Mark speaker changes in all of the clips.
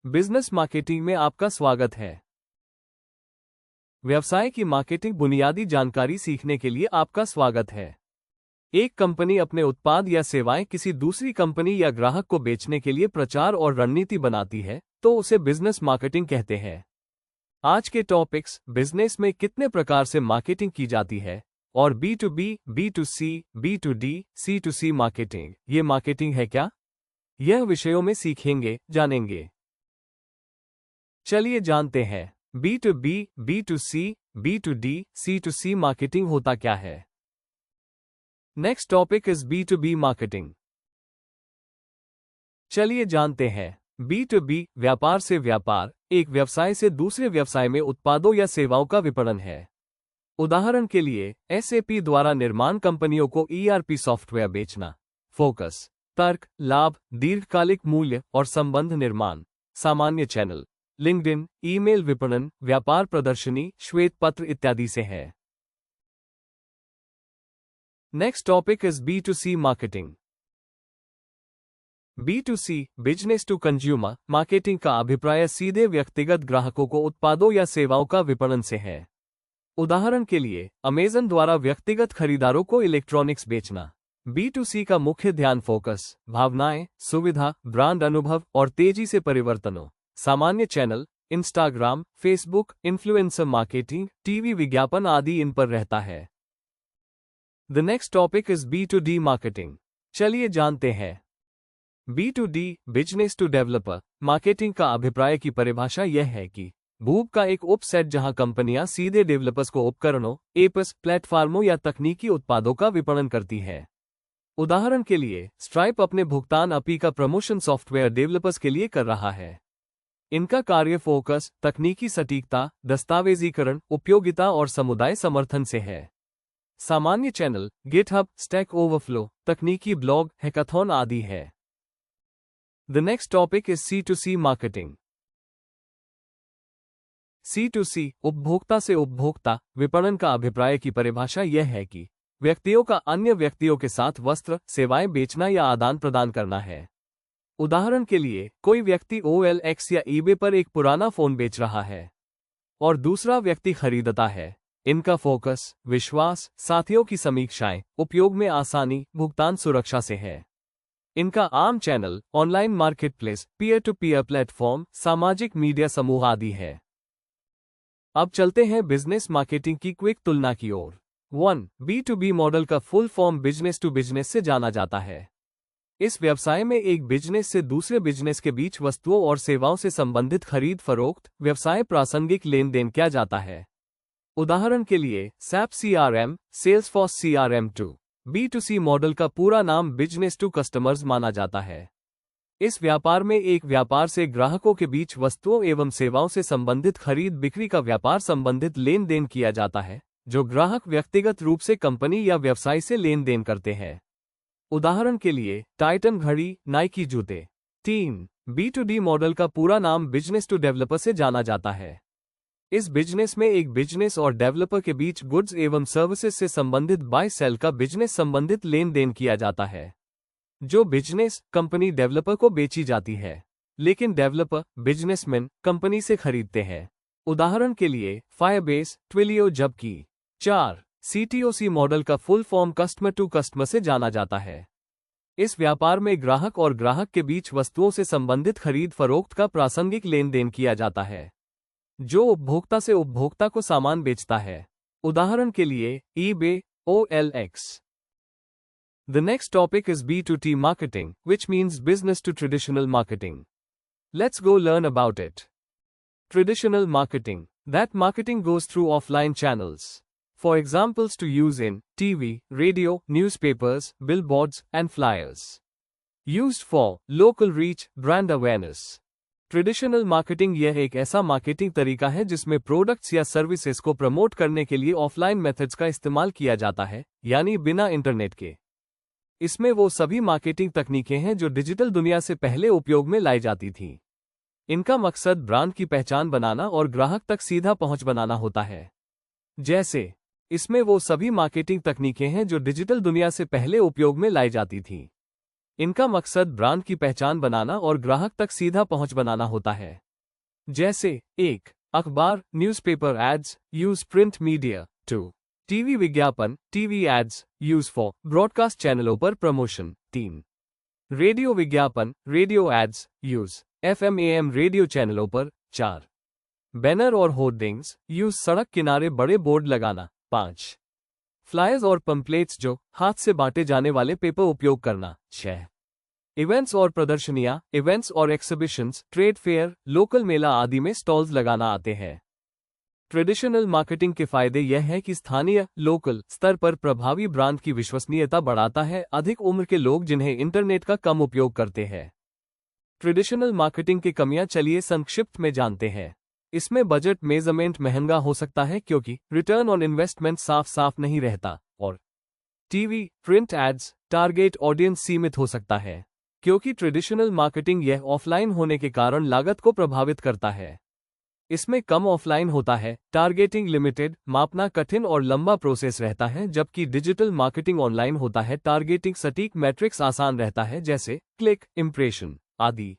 Speaker 1: Business marketing में आपका स्वागत है। व्यवसाय की मार्केटिंग बुनियादी जानकारी सीखने के लिए आपका स्वागत है। एक कंपनी अपने उत्पाद या सेवाएं किसी दूसरी कंपनी या ग्राहक को बेचने के लिए प्रचार और रणनीति बनाती है तो उसे बिजनेस मार्केटिंग कहते हैं। आज के टॉपिक्स बिजनेस में कितने प्रकार से मार्केटिंग की जाती है और B2B, B2C, B2D, C2C marketing, ये मार्केटिंग है क्या? यह विषयों में सीखेंगे, जानेंगे। चलिए जानते हैं B2B, B2C, B2D, C2C marketing होता क्या है। Next topic is B2B marketing. चलिए जानते हैं B2B व्यापार से व्यापार, एक व्यवसाय से दूसरे व्यवसाय में उत्पादों या सेवाओं का विपणन है। उदाहरण के लिए SAP द्वारा निर्माण कंपनियों को ERP सॉफ्टवेयर बेचना। फोकस, तर्क, लाभ, दीर्घकालिक मूल्य और संबंध निर्माण। सामान्य चैनल लिंक्डइन, ईमेल विपणन, व्यापार प्रदर्शनी, श्वेत पत्र इत्यादि से है। Next topic is B2C marketing. B2C business to consumer marketing का अभिप्राय सीधे व्यक्तिगत ग्राहकों को उत्पादों या सेवाओं का विपणन से है। उदाहरण के लिए अमेज़न द्वारा व्यक्तिगत खरीदारों को इलेक्ट्रॉनिक्स बेचना। B2C का मुख्य ध्यान फोकस, भावनाएं, सुविधा, ब्रांड अनुभव और तेजी से परिवर्तनों। सामान्य channel Instagram, Facebook, influencer marketing, TV विज्ञापन आदि इन पर रहता है। The next topic is B2D marketing. चलिए जानते हैं B2D business to developer marketing का अभिप्राय की परिभाषा यह है कि भूप का एक उपसेट जहां कंपनियां सीधे डेवलपर्स को उपकरणों, एप्स, प्लेटफॉर्मों या तकनीकी उत्पादों का विपणन करती है। उदाहरण के लिए स्ट्राइप अपने भुगतान API का प्रमोशन सॉफ्टवेयर डेवलपर्स के लिए कर रहा है। इनका कार्य फोकस, तकनीकी सटीकता, दस्तावेजीकरण, उपयोगिता और समुदाय समर्थन से है। सामान्य चैनल गिटहब, स्टैक ओवरफ्लो, तकनीकी ब्लॉग, हैकाथॉन आदि है। The next topic is C2C marketing. C2C उपभोक्ता से उपभोक्ता विपणन का अभिप्राय की परिभाषा यह है कि व्यक्तियों का अन्य व्यक्तियों के साथ वस्त्र, सेवाएं बेचना या आदान प्रदान करना है। उदाहरण के लिए कोई व्यक्ति OLX या eBay पर एक पुराना फोन बेच रहा है और दूसरा व्यक्ति खरीदता है। इनका फोकस विश्वास, साथियों की समीक्षाएं, उपयोग में आसानी, भुगतान सुरक्षा से है। इनका आम channel online marketplace, peer to peer platform, सामाजिक मीडिया समूह आदि है। अब चलते हैं बिजनेस मार्केटिंग की क्विक तुलना की ओर। 1. B2B मॉडल का full form business to business से जाना जाता है। इस व्यवसाय में एक बिजनेस से दूसरे बिजनेस के बीच वस्तुओं और सेवाओं से संबंधित खरीद फरोख्त, व्यवसाय प्रासंगिक लेन देन किया जाता है। उदाहरण के लिए SAP CRM, Salesforce CRM2। B2C model का पूरा नाम बिजनेस टू कस्टमर्स माना जाता है। इस व्यापार में एक व्यापार से ग्राहकों के बीच वस्तुओं एवं सेवाओं से संबंधित खरीद बिक्री का व्यापार संबंधित लेन देन किया जाता है, जो ग्राहक व्यक्तिगत रूप से कंपनी या व्यवसाय से लेन देन करते हैं। उदाहरण के लिए टाइटन घड़ी, नाइकी जूते। 3. B2D मॉडल का पूरा नाम बिजनेस टू डेवलपर से जाना जाता है। इस बिजनेस में एक बिजनेस और डेवलपर के बीच गुड्स एवं सर्विसेज से संबंधित बाय सेल का बिजनेस संबंधित लेन देन किया जाता है, जो बिजनेस कंपनी डेवलपर को बेची जाती है, लेकिन डेवलपर बिजनेसमैन कंपनी से खरीदते हैं। उदाहरण के लिए फायरबेस, ट्विलियो। जबकि 4. C2C मॉडल का full form customer to customer से जाना जाता है। इस व्यापार में ग्राहक और ग्राहक के बीच वस्तुओं से संबंधित खरीद फरोख्त का प्रासंगिक लेन देन किया जाता है, जो उपभोक्ता से उपभोक्ता को सामान बेचता है। उदाहरण के लिए eBay, OLX। The next topic is B2T marketing, which means business to traditional marketing. Let's go learn about it. Traditional marketing. That marketing goes through offline channels. For examples to use in TV, radio, newspapers, billboards, and flyers. Used for local reach, brand awareness. Traditional marketing यह एक ऐसा marketing तरीका है जिसमें products या services को promote करने के लिए ऑफलाइन मेथड्स का इस्तेमाल किया जाता है, यानी बिना इंटरनेट के। इसमें वो सभी मार्केटिंग तकनीकें हैं जो डिजिटल दुनिया से पहले उपयोग में लाई जाती थीं। इनका मकसद ब्रांड की पहचान बनाना और ग्राहक तक सीधा पहुंच बनाना होता है। जैसे इसमें वो सभी मार्केटिंग तकनीकें हैं जो डिजिटल दुनिया से पहले उपयोग में लाई जाती थीं। इनका मकसद ब्रांड की पहचान बनाना और ग्राहक तक सीधा पहुंच बनाना होता है। जैसे 1. अखबार newspaper ads use print media. 2. TV विज्ञापन TV ads use for broadcast चैनलों पर प्रमोशन। 3. रेडियो विज्ञापन radio ads use FM AM radio चैनलों पर। 4. बैनर और होर्डिंग्स यूज सड़क किनारे बड़े बोर्ड लगाना। 5. फ्लायर्स और पंपलेट्स जो हाथ से बांटे जाने वाले पेपर उपयोग करना। 6. इवेंट्स और प्रदर्शनियां इवेंट्स और एक्सिबिशंस ट्रेड फेयर लोकल मेला आदि में स्टॉल्स लगाना आते हैं। ट्रेडिशनल मार्केटिंग के फायदे यह है कि स्थानीय लोकल स्तर पर प्रभावी ब्रांड की विश्वसनीयता बढ़ाता है अधिक उम्र के लोग जिन्हें इंटरनेट का कम उपयोग करते हैं। ट्रेडिशनल मार्केटिंग की कमियां चलिए संक्षिप्त में जानते हैं। इसमें बजट मेजरमेंट महंगा हो सकता है क्योंकि रिटर्न ऑन इन्वेस्टमेंट साफ साफ नहीं रहता और TV print ads target audience सीमित हो सकता है क्योंकि ट्रेडिशनल मार्केटिंग यह ऑफलाइन होने के कारण लागत को प्रभावित करता है। इसमें कम ऑफलाइन होता है, टारगेटिंग लिमिटेड, मापना कठिन और लंबा प्रोसेस रहता है, जबकि डिजिटल मार्केटिंग ऑनलाइन होता है, टारगेटिंग सटीक मैट्रिक्स आसान रहता है जैसे क्लिक इंप्रेशन आदि।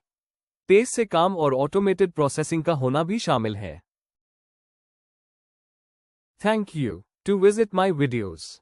Speaker 1: तेज से काम और ऑटोमेटेड प्रोसेसिंग का होना भी शामिल है। Thank you to visit my videos.